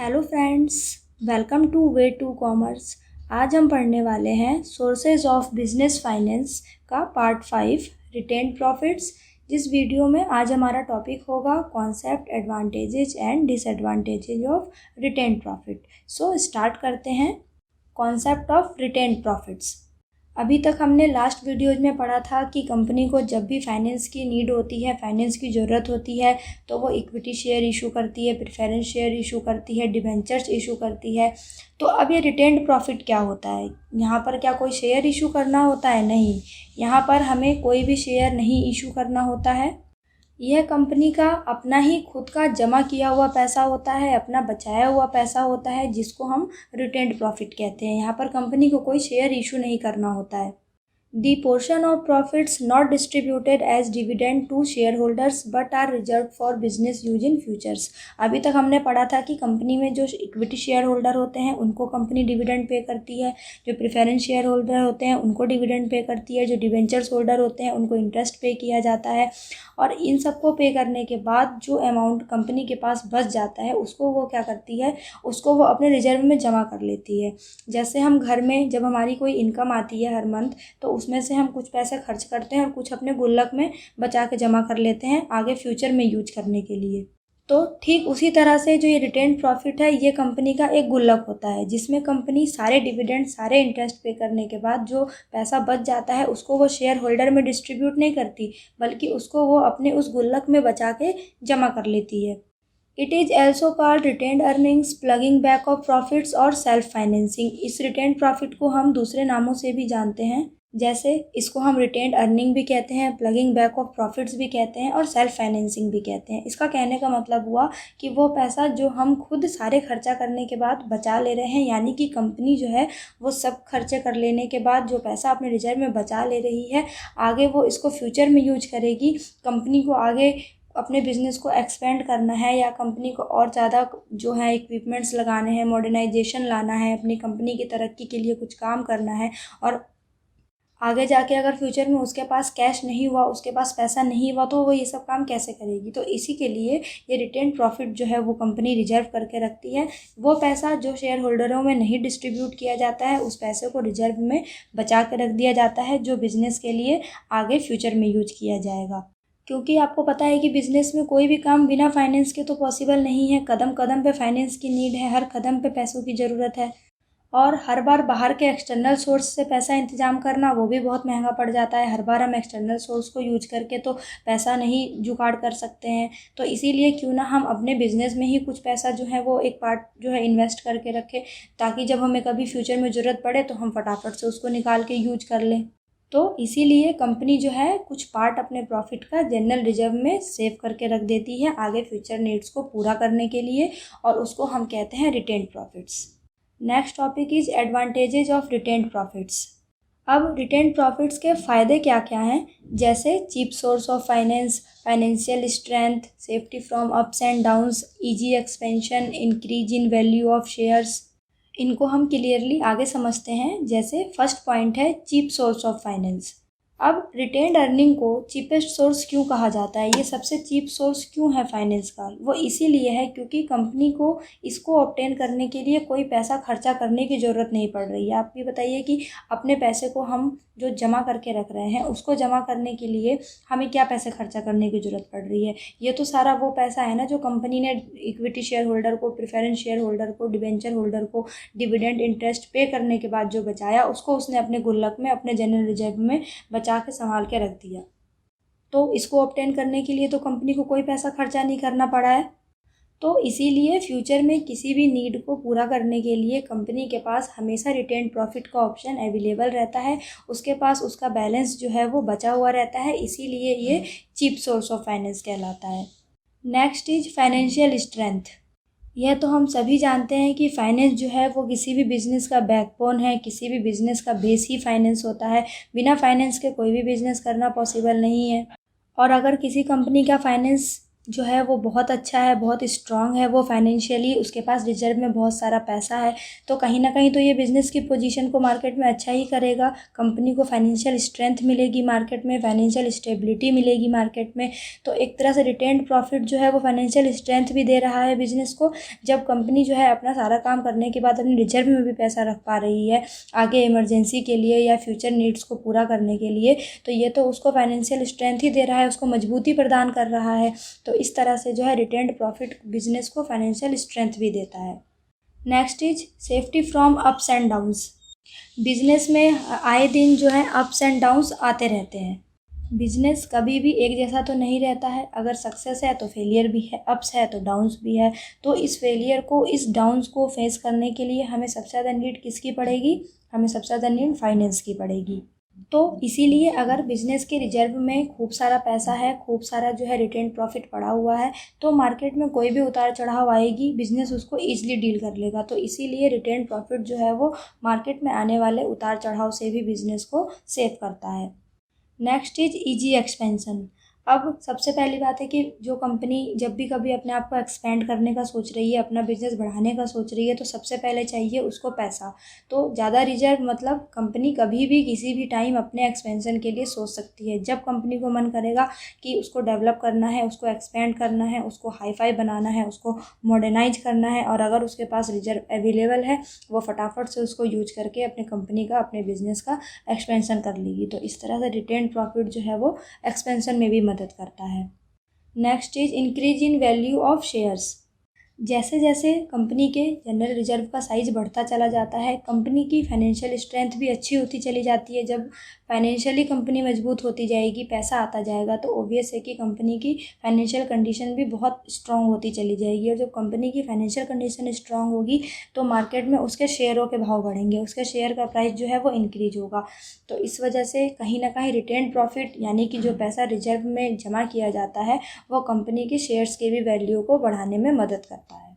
Hello friends, welcome to way to commerce. आज हम पढ़ने वाले हैं सोर्सेज ऑफ बिजनेस फाइनेंस का पार्ट 5 रिटेन्ड प्रॉफिट्स। जिस वीडियो में आज हमारा टॉपिक होगा concept, advantages and disadvantages of retained profit. So start करते हैं। Concept of retained profits. अभी तक हमने लास्ट वीडियोज में पढ़ा था कि कंपनी को जब भी फाइनेंस की नीड होती है, फाइनेंस की ज़रूरत होती है, तो वो इक्विटी शेयर इशू करती है, प्रेफरेंस शेयर इशू करती है, डिबेंचर्स इशू करती है। तो अब ये रिटेन्ड प्रॉफिट क्या होता है? यहाँ पर क्या कोई शेयर इशू करना होता है? नहीं, यहाँ पर हमें कोई भी शेयर नहीं इशू करना होता है। यह कंपनी का अपना ही खुद का जमा किया हुआ पैसा होता है, अपना बचाया हुआ पैसा होता है, जिसको हम रिटेन्ड प्रॉफिट कहते हैं। यहाँ पर कंपनी को कोई शेयर इशू नहीं करना होता है। The portion of profits not distributed as dividend to shareholders but are reserved for business use in futures। अभी तक हमने पढ़ा था कि कंपनी में जो इक्विटी शेयर होल्डर होते हैं उनको कंपनी डिविडेंड पे करती है, जो प्रेफरेंस शेयर होल्डर होते हैं उनको डिविडेंड पे करती है, जो डिवेंचर्स होल्डर होते हैं उनको इंटरेस्ट पे किया जाता है। और इन सबको पे करने के बाद जो अमाउंट कंपनी के पास बच जाता है उसको वो क्या करती है, उसको वो अपने रिजर्व में जमा कर लेती है। जैसे हम घर में जब हमारी कोई इनकम आती है हर मंथ, तो उसमें से हम कुछ पैसे खर्च करते हैं और कुछ अपने गुल्लक में बचा के जमा कर लेते हैं आगे फ्यूचर में यूज करने के लिए। तो ठीक उसी तरह से जो ये रिटेन्ड प्रॉफिट है, ये कंपनी का एक गुल्लक होता है जिसमें कंपनी सारे डिविडेंड, सारे इंटरेस्ट पे करने के बाद जो पैसा बच जाता है उसको वो शेयर होल्डर में डिस्ट्रीब्यूट नहीं करती, बल्कि उसको वो अपने उस गुल्लक में बचा के जमा कर लेती है। It is also called retained earnings, plugging back of profits और सेल्फ फाइनेंसिंग। इस रिटेन्ड प्रॉफिट को हम दूसरे नामों से भी जानते हैं, जैसे इसको हम रिटेन्ड अर्निंग भी कहते हैं, प्लगिंग बैक ऑफ प्रॉफिट्स भी कहते हैं और सेल्फ फाइनेंसिंग भी कहते हैं। इसका कहने का मतलब हुआ कि वो पैसा जो हम खुद सारे खर्चा करने के बाद बचा ले रहे हैं, यानी कि कंपनी जो है वो सब खर्चे कर लेने के बाद जो पैसा अपने रिजर्व में बचा ले रही है, आगे वो इसको फ्यूचर में यूज करेगी। कंपनी को आगे अपने बिज़नेस को एक्सपेंड करना है या कंपनी को और ज़्यादा जो है इक्विपमेंट्स लगाने हैं, मॉडर्नाइजेशन लाना है, अपनी कंपनी की तरक्की के लिए कुछ काम करना है, और आगे जाके अगर फ्यूचर में उसके पास कैश नहीं हुआ, उसके पास पैसा नहीं हुआ, तो वो ये सब काम कैसे करेगी। तो इसी के लिए ये रिटेन्ड प्रॉफिट जो है वो कंपनी रिजर्व करके रखती है। वो पैसा जो शेयर होल्डरों में नहीं डिस्ट्रीब्यूट किया जाता है, उस पैसे को रिजर्व में बचा के रख दिया जाता है, जो बिज़नेस के लिए आगे फ्यूचर में यूज किया जाएगा। क्योंकि आपको पता है कि बिज़नेस में कोई भी काम बिना फाइनेंस के तो पॉसिबल नहीं है। कदम कदम पे फाइनेंस की नीड है, हर कदम पे पैसों की ज़रूरत है, और हर बार बाहर के एक्सटर्नल सोर्स से पैसा इंतजाम करना वो भी बहुत महंगा पड़ जाता है। हर बार हम एक्सटर्नल सोर्स को यूज करके तो पैसा नहीं जुगाड़ कर सकते हैं। तो इसीलिए क्यों ना हम अपने बिज़नेस में ही कुछ पैसा जो है वो एक पार्ट जो है इन्वेस्ट करके रखें, ताकि जब हमें कभी फ्यूचर में ज़रूरत पड़े तो हम फटाफट से उसको निकाल के यूज कर लें। तो इसीलिए कंपनी जो है कुछ पार्ट अपने प्रॉफिट का जनरल रिजर्व में सेव करके रख देती है आगे फ्यूचर नीड्स को पूरा करने के लिए, और उसको हम कहते हैं retained profits. Next topic is advantages of retained profits. अब रिटेन्ड प्रॉफिट्स के फ़ायदे क्या क्या हैं, जैसे cheap source of finance, financial strength, safety from ups and downs, easy expansion, increase in value of shares. इनको हम क्लियरली आगे समझते हैं। जैसे फर्स्ट पॉइंट है चीप सोर्स ऑफ फाइनेंस। अब रिटेन्ड अर्निंग को चीपेस्ट सोर्स क्यों कहा जाता है, ये सबसे चीप सोर्स क्यों है फाइनेंस का? वो इसीलिए है क्योंकि कंपनी को इसको ऑब्टेन करने के लिए कोई पैसा खर्चा करने की ज़रूरत नहीं पड़ रही है। आप भी बताइए कि अपने पैसे को हम जो जमा करके रख रहे हैं, उसको जमा करने के लिए हमें क्या पैसे खर्चा करने की ज़रूरत पड़ रही है? ये तो सारा वो पैसा है ना जो कंपनी ने इक्विटी शेयर होल्डर को, प्रेफरेंस शेयर होल्डर को, डिवेंचर होल्डर को डिविडेंड इंटरेस्ट पे करने के बाद जो बचाया, उसको उसने अपने गुल्लक में, अपने जनरल रिजर्व में बचा के संभाल के रख दिया। तो इसको ऑब्टेन करने के लिए तो कंपनी को कोई पैसा खर्चा नहीं करना पड़ा है। तो इसीलिए फ्यूचर में किसी भी नीड को पूरा करने के लिए कंपनी के पास हमेशा रिटेन्ड प्रॉफिट का ऑप्शन अवेलेबल रहता है। उसके पास उसका बैलेंस जो है वो बचा हुआ रहता है, इसीलिए ये चीप सोर्स ऑफ फाइनेंस कहलाता है। Next is financial strength. यह तो हम सभी जानते हैं कि फाइनेंस जो है वो किसी भी बिज़नेस का बैकबोन है, किसी भी बिज़नेस का बेस ही फाइनेंस होता है। बिना फाइनेंस के कोई भी बिज़नेस करना पॉसिबल नहीं है। और अगर किसी कंपनी का फाइनेंस जो है वो बहुत अच्छा है, बहुत स्ट्रॉन्ग है, वो फाइनेंशियली उसके पास रिजर्व में बहुत सारा पैसा है, तो कहीं ना कहीं तो ये बिज़नेस की पोजीशन को मार्केट में अच्छा ही करेगा। कंपनी को फाइनेंशियल स्ट्रेंथ मिलेगी मार्केट में, फाइनेंशियल स्टेबिलिटी मिलेगी मार्केट में। तो एक तरह से रिटेन्ड प्रॉफिट जो है वो फाइनेंशियल स्ट्रेंथ भी दे रहा है बिज़नेस को। जब कंपनी जो है अपना सारा काम करने के बाद अपने रिजर्व में भी पैसा रख पा रही है आगे इमरजेंसी के लिए या फ्यूचर नीड्स को पूरा करने के लिए, तो ये तो उसको फाइनेंशियल स्ट्रेंथ ही दे रहा है, उसको मजबूती प्रदान कर रहा है। तो इस तरह से जो है रिटेन्ड प्रॉफिट बिजनेस को फाइनेंशियल स्ट्रेंथ भी देता है। Next is safety from ups and downs. Business में आए दिन जो है अप्स एंड डाउन्स आते रहते हैं। बिजनेस कभी भी एक जैसा तो नहीं रहता है, अगर सक्सेस है तो फेलियर भी है, अप्स है तो डाउन्स भी है। तो इस फेलियर को, इस डाउन्स को फेस करने के लिए हमें सबसे ज़्यादा नीड किसकी पड़ेगी? हमें सबसे ज़्यादा नीड फाइनेंस की पड़ेगी। तो इसीलिए अगर बिज़नेस के रिजर्व में खूब सारा पैसा है, खूब सारा जो है रिटेन प्रॉफिट पड़ा हुआ है, तो मार्केट में कोई भी उतार चढ़ाव आएगी बिज़नेस उसको ईजिली डील कर लेगा। तो इसीलिए रिटेन प्रॉफिट जो है वो मार्केट में आने वाले उतार चढ़ाव से भी बिज़नेस को सेव करता है। Next is easy expansion. अब सबसे पहली बात है कि जो कंपनी जब भी कभी अपने आप को एक्सपेंड करने का सोच रही है, अपना बिजनेस बढ़ाने का सोच रही है, तो सबसे पहले चाहिए उसको पैसा। तो ज़्यादा रिजर्व मतलब कंपनी कभी भी किसी भी टाइम अपने एक्सपेंशन के लिए सोच सकती है। जब कंपनी को मन करेगा कि उसको डेवलप करना है, उसको एक्सपेंड करना है, उसको हाई फाई बनाना है, उसको मॉडर्नाइज करना है, और अगर उसके पास रिजर्व अवेलेबल है, वो फटाफट से उसको यूज करके अपने कंपनी का, अपने बिजनेस का एक्सपेंशन कर लेगी। तो इस तरह से रिटेन प्रॉफिट जो है वो एक्सपेंशन में भी मदद करता है। Next is increase in value of shares. जैसे जैसे कंपनी के जनरल रिजर्व का साइज बढ़ता चला जाता है, कंपनी की फाइनेंशियल स्ट्रेंथ भी अच्छी होती चली जाती है। जब फाइनेंशियली कंपनी मजबूत होती जाएगी, पैसा आता जाएगा, तो ऑब्वियस है कि कंपनी की फाइनेंशियल कंडीशन भी बहुत स्ट्रांग होती चली जाएगी। और जब कंपनी की फाइनेंशियल कंडीशन स्ट्रांग होगी तो मार्केट में उसके शेयरों के भाव बढ़ेंगे, उसके शेयर का प्राइस जो है वो इंक्रीज होगा। तो इस वजह से कहीं ना कहीं रिटेन प्रॉफिट यानी कि जो पैसा रिजर्व में जमा किया जाता है वो कंपनी के शेयर्स के भी वैल्यू को बढ़ाने में मदद करता है।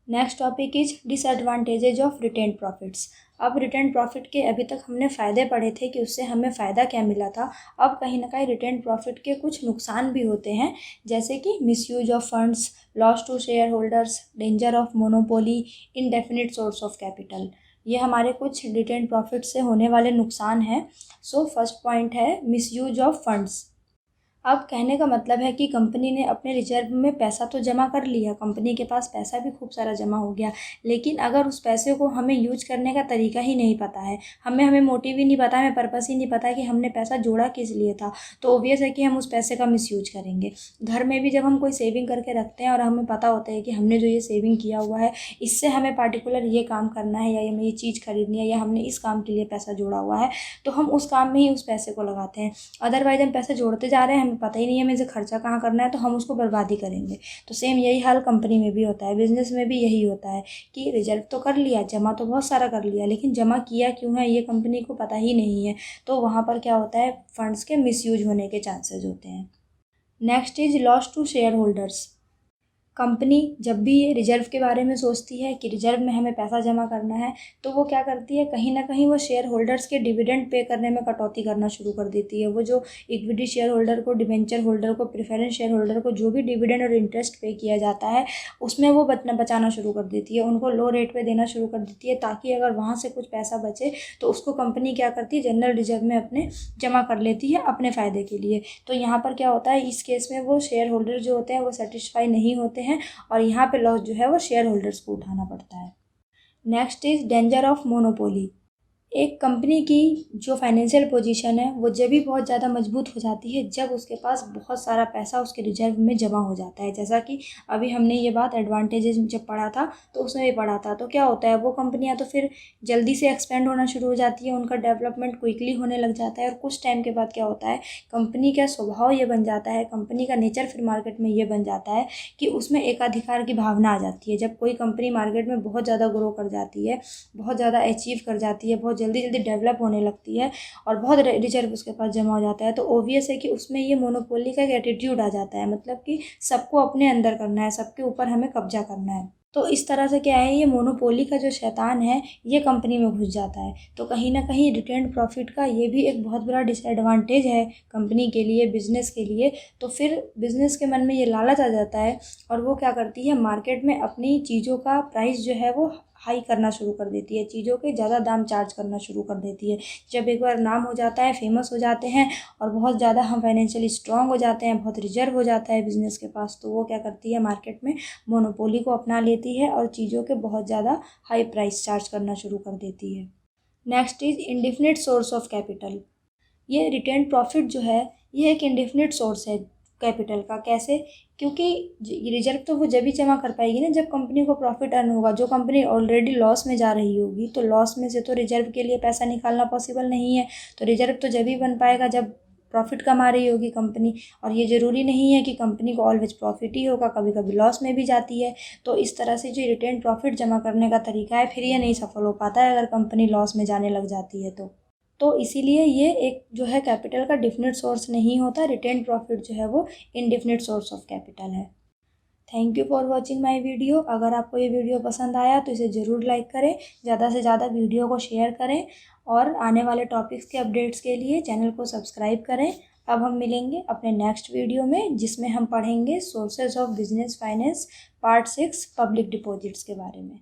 Next topic is disadvantages of retain profits. अब रिटेन प्रॉफिट के अभी तक हमने फ़ायदे पढ़े थे कि उससे हमें फ़ायदा क्या मिला था। अब कहीं ना कहीं रिटेन प्रॉफिट के कुछ नुकसान भी होते हैं, जैसे कि misuse of funds, loss to share holders, danger of monopoly, indefinite source of capital. ये हमारे कुछ रिटेन प्रॉफिट से होने वाले नुकसान हैं। सो फर्स्ट पॉइंट है मिसयूज ऑफ फंड्स। अब कहने का मतलब है कि कंपनी ने अपने रिजर्व में पैसा तो जमा कर लिया, कंपनी के पास पैसा भी खूब सारा जमा हो गया, लेकिन अगर उस पैसे को हमें यूज करने का तरीका ही नहीं पता है, हमें मोटिव ही नहीं पता, हमें पर्पस ही नहीं पता कि हमने पैसा जोड़ा किस लिए था, तो ओबियस है कि हम उस पैसे का मिसयूज करेंगे। घर में भी जब हम कोई सेविंग करके रखते हैं और हमें पता होता है कि हमने जो ये सेविंग किया हुआ है इससे हमें पार्टिकुलर ये काम करना है या हमें ये चीज़ खरीदनी है या हमने इस काम के लिए पैसा जोड़ा हुआ है, तो हम उस काम में ही उस पैसे को लगाते हैं। अदरवाइज हम पैसे जोड़ते जा रहे हैं, हमें पता ही नहीं है हमें इसे खर्चा कहाँ करना है, तो हम उसको बर्बादी करेंगे। तो सेम यही हाल कंपनी में भी होता है, बिजनेस में भी यही होता है कि रिजर्व तो कर लिया, जमा तो बहुत सारा कर लिया, लेकिन जमा किया क्यों है ये कंपनी को पता ही नहीं है, तो वहाँ पर क्या होता है, फंड्स के मिसयूज होने के चांसेस होते हैं। Next is loss to share holders. Company जब भी ये रिजर्व के बारे में सोचती है कि रिजर्व में हमें पैसा जमा करना है, तो वो क्या करती है, कहीं ना कहीं वो शेयर होल्डर्स के डिविडेंड पे करने में कटौती करना शुरू कर देती है। वो जो इक्विटी शेयर होल्डर को, डिबेंचर होल्डर को, प्रेफरेंस शेयर होल्डर को जो भी डिविडेंड और इंटरेस्ट पे किया जाता है उसमें वो बचाना शुरू कर देती है, उनको लो रेट पे देना शुरू कर देती है, ताकि अगर वहाँ से कुछ पैसा बचे तो उसको कंपनी क्या करती है, जनरल रिजर्व में अपने जमा कर लेती है अपने फ़ायदे के लिए। तो यहाँ पर क्या होता है, इस केस में वो शेयर होल्डर जो होते हैं वो सेटिस्फाई नहीं होते हैं और यहाँ पे लॉस जो है वो शेयर होल्डर्स को उठाना पड़ता है। Next is danger of monopoly. एक कंपनी की जो फाइनेंशियल पोजीशन है वो जब भी बहुत ज़्यादा मजबूत हो जाती है जब उसके पास बहुत सारा पैसा उसके रिजर्व में जमा हो जाता है। जैसा कि अभी हमने ये बात एडवांटेजेस जब पढ़ा था तो उसमें भी पढ़ा था, तो क्या होता है, वो कंपनियां तो फिर जल्दी से एक्सपेंड होना शुरू हो जाती है, उनका डेवलपमेंट क्विकली होने लग जाता है, और कुछ टाइम के बाद क्या होता है, कंपनी का स्वभाव ये बन जाता है, कंपनी का नेचर फिर मार्केट में ये बन जाता है कि उसमें एकाधिकार की भावना आ जाती है। जब कोई कंपनी मार्केट में बहुत ज़्यादा ग्रो कर जाती है, बहुत ज़्यादा अचीव कर जाती है, बहुत जल्दी जल्दी डेवलप होने लगती है और बहुत रिजर्व उसके पास जमा हो जाता है, तो ओबियस है कि उसमें ये मोनोपोली का एक एटीट्यूड आ जाता है, मतलब कि सबको अपने अंदर करना है, सबके ऊपर हमें कब्जा करना है। तो इस तरह से क्या है, ये मोनोपोली का जो शैतान है ये कंपनी में घुस जाता है। तो कहीं ना कहीं रिटेन्ड प्रॉफिट का ये भी एक बहुत बड़ा डिसएडवांटेज है कंपनी के लिए, बिज़नेस के लिए। तो फिर बिज़नेस के मन में ये लालच आ जाता है और वो क्या करती है, मार्केट में अपनी चीज़ों का प्राइस जो है वो हाई करना शुरू कर देती है, चीज़ों के ज़्यादा दाम चार्ज करना शुरू कर देती है। जब एक बार नाम हो जाता है, फेमस हो जाते हैं और बहुत ज़्यादा हम फाइनेंशियली स्ट्रांग हो जाते हैं, बहुत रिजर्व हो जाता है बिज़नेस के पास, तो वो क्या करती है, मार्केट में मोनोपोली को अपना लेती है और चीज़ों के बहुत ज़्यादा हाई प्राइस चार्ज करना शुरू कर देती है। Next is indefinite source of capital. ये रिटेन्ड प्रॉफिट जो है ये एक इंडेफिनिट सोर्स है कैपिटल का। कैसे? क्योंकि रिजर्व तो वो जब ही जमा कर पाएगी ना जब कंपनी को प्रॉफिट अर्न होगा। जो कंपनी ऑलरेडी लॉस में जा रही होगी तो लॉस में से तो रिजर्व के लिए पैसा निकालना पॉसिबल नहीं है। तो रिजर्व तो जब ही बन पाएगा जब प्रॉफिट कमा रही होगी कंपनी। और ये ज़रूरी नहीं है कि कंपनी को ऑलवेज प्रॉफिट ही होगा, कभी कभी लॉस में भी जाती है। तो इस तरह से जो रिटेन प्रॉफिट जमा करने का तरीका है फिर ये नहीं सफल हो पाता है अगर कंपनी लॉस में जाने लग जाती है तो इसीलिए ये एक जो है कैपिटल का डिफिनिट सोर्स नहीं होता। रिटेन्ड प्रॉफिट जो है वो इनडिफिनिट सोर्स ऑफ कैपिटल है। Thank you for watching my video. अगर आपको ये वीडियो पसंद आया तो इसे ज़रूर लाइक करें, ज़्यादा से ज़्यादा वीडियो को शेयर करें और आने वाले टॉपिक्स के अपडेट्स के लिए चैनल को सब्सक्राइब करें। अब हम मिलेंगे अपने नेक्स्ट वीडियो में जिसमें हम पढ़ेंगे sources of business finance part 6 public deposits के बारे में।